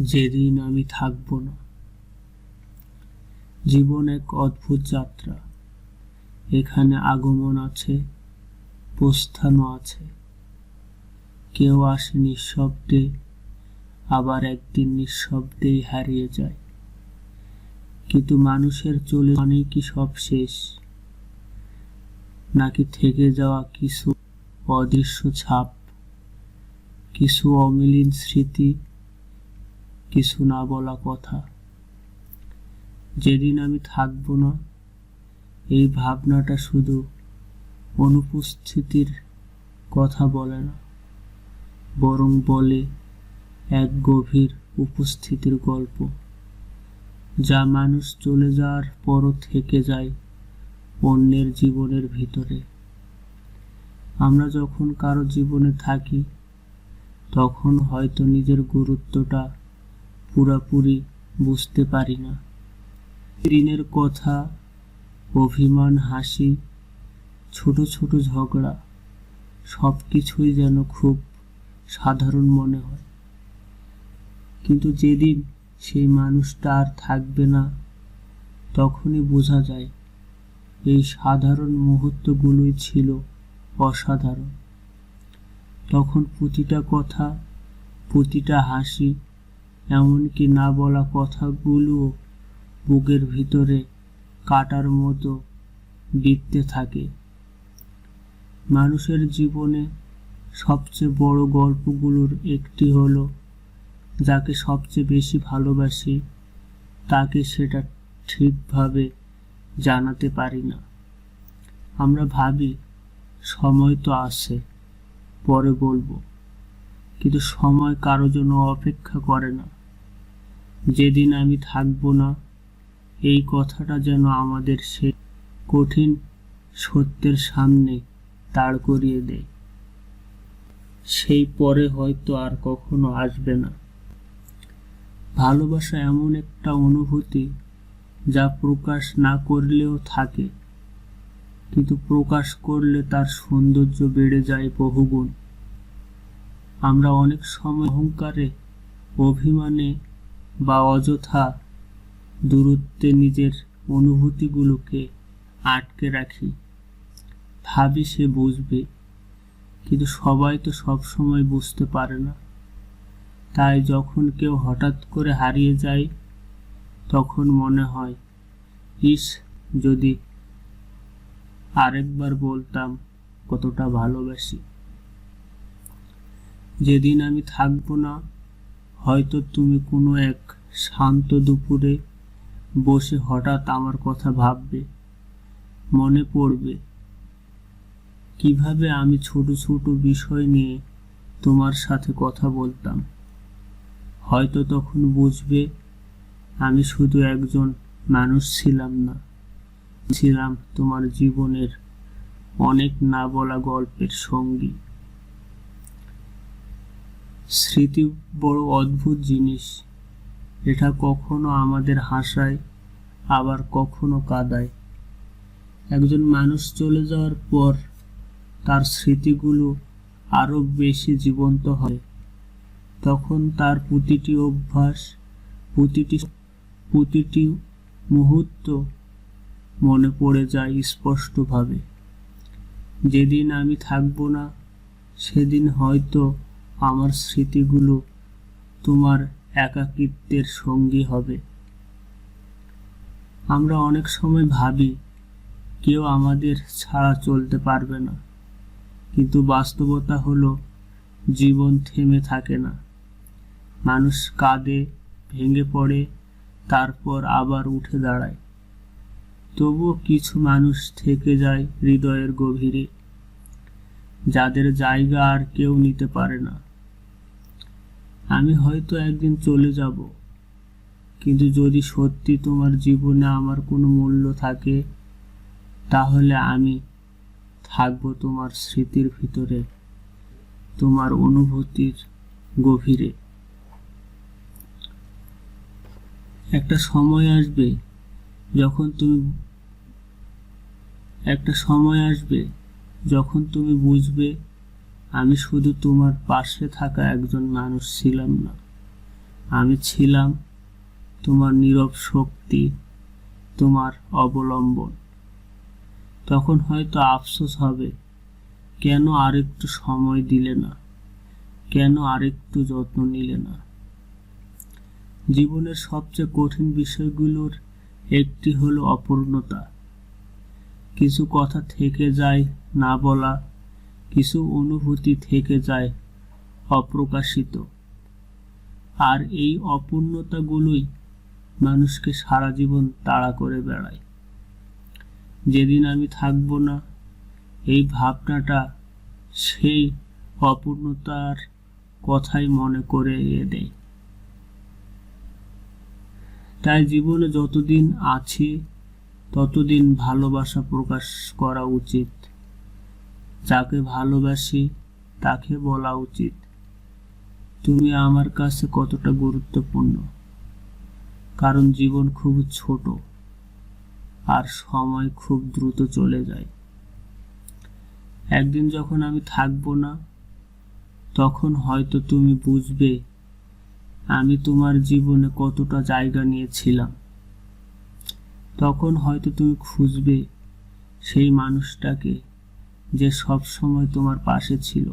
যেদিন আমি থাকব না। জীবন এক অদ্ভুত যাত্রা। এখানে আগমন আছে, প্রস্থানও আছে। কেউ আসে নিঃশব্দে, আবার একদিন নিঃশব্দেই হারিয়ে যায়। কিন্তু মানুষের চলে মানেই কি সব শেষ, নাকি থেকে যাওয়া কিছু অদৃশ্য ছাপ, কিছু অমিলীন স্মৃতি, কিছু না বলা কথা। যেদিন আমি থাকব না, এই ভাবনাটা শুধু অনুপস্থিতির কথা বলে না, বরং বলে এক গভীর উপস্থিতির গল্প, যা মানুষ চলে যাওয়ার পরও থেকে যায় অন্যের জীবনের ভিতরে। আমরা যখন কারো জীবনে থাকি, তখন হয়তো নিজের গুরুত্বটা পুরোপুরি বুঝতে পারি না। দিনের কথা, অভিমান, হাসি, ছোট ছোট ঝগড়া, সব কিছুই যেন খুব সাধারণ মনে হয়। কিন্তু যেদিন সেই মানুষটা আর থাকবে না, তখনই বোঝা যায় এই সাধারণ মুহূর্তগুলোই ছিল অসাধারণ। তখন প্রতিটা কথা, প্রতিটা হাসি, এমনকি না বলা কথাগুলোও বুকের ভিতরে কাটার মতো বিঁধতে থাকে। মানুষের জীবনে সবচেয়ে বড় গল্পগুলোর একটি হলো, যাকে সবচেয়ে বেশি ভালোবাসি তাকে সেটা ঠিকভাবে জানাতে পারি না। আমরা ভাবি সময় তো আছে, পরে বলবো, কিন্তু সময় কারো জন্য অপেক্ষা করে না। যেদিন আমি থাকবো না, এই কথাটা যেন আমাদের সে কঠিন সত্যের সামনে দাঁড় করিয়ে দেয়। সেই পরে হয়তো আর কখনো আসবে না। ভালোবাসা এমন একটা অনুভূতি, যা প্রকাশ না করলেও থাকে, কিন্তু প্রকাশ করলে তার সৌন্দর্য বেড়ে যায় বহুগুণ। আমরা অনেক সময় অহংকারে, অভিমানে বা অযথা দূরত্বে নিজের অনুভূতিগুলোকে আটকে রাখি। ভাবি সে বুঝবে, কিন্তু সবাই তো সবসময় বুঝতে পারে না। তাই যখন কেউ হঠাৎ করে হারিয়ে যায়, তখন মনে হয়, ইস, যদি আরেকবার বলতাম কতটা ভালোবাসি। যেদিন আমি থাকবো না, হয়তো তুমি কোনো এক শান্ত দুপুরে বসে হঠাৎ আমার কথা ভাববে। মনে পড়বে কিভাবে আমি ছোট ছোট বিষয় নিয়ে তোমার সাথে কথা বলতাম। হয়তো তখন বুঝবে আমি শুধু একজন মানুষ ছিলাম না, ছিলাম তোমার জীবনের অনেক না বলা গল্পের সঙ্গী। স্মৃতি বড় অদ্ভুত জিনিস। এটা কখনো আমাদের হাসায়, আবার কখনো কাঁদায়। একজন মানুষ চলে যাওয়ার পর তার স্মৃতিগুলো আরো বেশি জীবন্ত হয়। তখন তার প্রতিটি অভ্যাস, প্রতিটি মুহূর্ত মনে পড়ে যায় স্পষ্টভাবে। যেদিন আমি থাকবো না, সেদিন হয়তো আমার স্মৃতিগুলো তোমার একাকিত্বের সঙ্গী হবে। আমরা অনেক সময় ভাবি কেউ আমাদের ছাড়া চলতে পারবে না, কিন্তু বাস্তবতা হলো জীবন থেমে থাকে না। মানুষ কাঁদে, ভেঙে পড়ে, তারপর আবার উঠে দাঁড়ায়। তবুও কিছু মানুষ থেকে যায় হৃদয়ের গভীরে, যাদের জায়গা আর কেউ নিতে পারে না। আমি হয়তো একদিন চলে যাব, কিন্তু যদি সত্যি তোমার জীবনে আমার কোনো মূল্য থাকে, তাহলে আমি থাকবো তোমার স্মৃতির ভিতরে, তোমার অনুভূতির গভীরে। একটা সময় আসবে যখন তুমি বুঝবে আমি শুধু তোমার পাশে থাকা একজন মানুষ ছিলাম না, আমি ছিলাম তোমার নীরব শক্তি, তোমার অবলম্বন। তখন হয়তো আফসোস হবে, কেন আরেকটু সময় দিলে না, কেন আরেকটু যত্ন নিলে না। জীবনের সবচেয়ে কঠিন বিষয়গুলোর একটি হলো অপূর্ণতা। কিছু কথা থেকে যায় না বলা, কিছু অনুভূতি থেকে যায় অপ্রকাশিত। আর এই অপূর্ণতাগুলোই মানুষকে সারা জীবন তাড়া করে বেড়ায়। যেদিন আমি থাকবো না, এই ভাবনাটা সেই অপূর্ণতার কথাই মনে করে দেয়। তাই জীবনে যতদিন আছি ততদিন ভালোবাসা প্রকাশ করা উচিত। যাকে ভালোবাসি তাকে বলা উচিত, তুমি আমার কাছে কতটা গুরুত্বপূর্ণ। কারণ জীবন খুব ছোট আর সময় খুব দ্রুত চলে যায়। একদিন যখন আমি থাকবো না, তখন হয়তো তুমি বুঝবে আমি তোমার জীবনে কতটা জায়গা নিয়েছিলাম। তখন হয়তো তুমি খুঁজবে সেই মানুষটাকে যে সব সময় তোমার পাশে ছিল,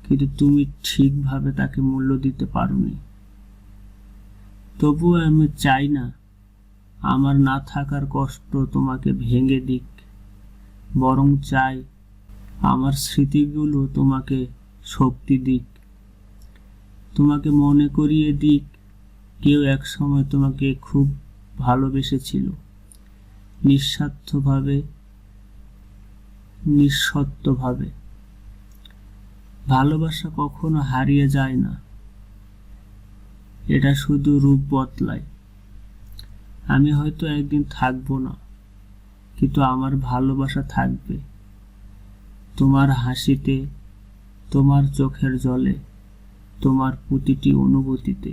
কিন্তু তুমি ঠিকভাবে তাকে মূল্য দিতে পারোনি। তবুও আমি চাই না আমার না থাকার কষ্ট তোমাকে ভেঙে দিক, বরং চাই আমার স্মৃতিগুলো তোমাকে শক্তি দিক, তোমাকে মনে করিয়ে দিক কেউ একসময় তোমাকে খুব ভালোবেসেছিল, নিঃস্বার্থভাবে, নিঃশর্তভাবে। ভালোবাসা কখনো হারিয়ে যায় না, এটা শুধু রূপ বদলায়। আমি হয়তো একদিন থাকবো না, কিন্তু আমার ভালোবাসা থাকবে। তোমার হাসিতে, তোমার চোখের জলে, তোমার প্রতিটি অনুভূতিতে।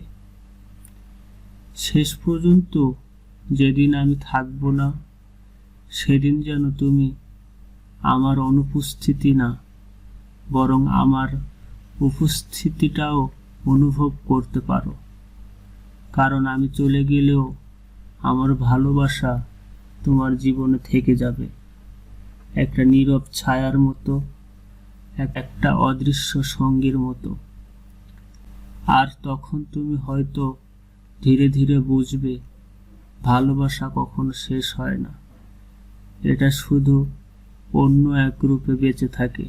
শেষ পর্যন্ত যেদিন আমি থাকবো না, সেদিন যেন তুমি আমার অনুপস্থিতি না, বরং আমার উপস্থিতিটাও অনুভব করতে পারো। কারণ আমি চলে গেলেও আমার ভালোবাসা তোমার জীবনে থেকে যাবে, একটা নীরব ছায়ার মতো, একটা অদৃশ্য সঙ্গীর মতো। আর তখন তুমি হয়তো ধীরে ধীরে বুঝবে ভালোবাসা কখনো শেষ হয় না, এটা শুধু অন্য এক রূপে বেঁচে থাকে।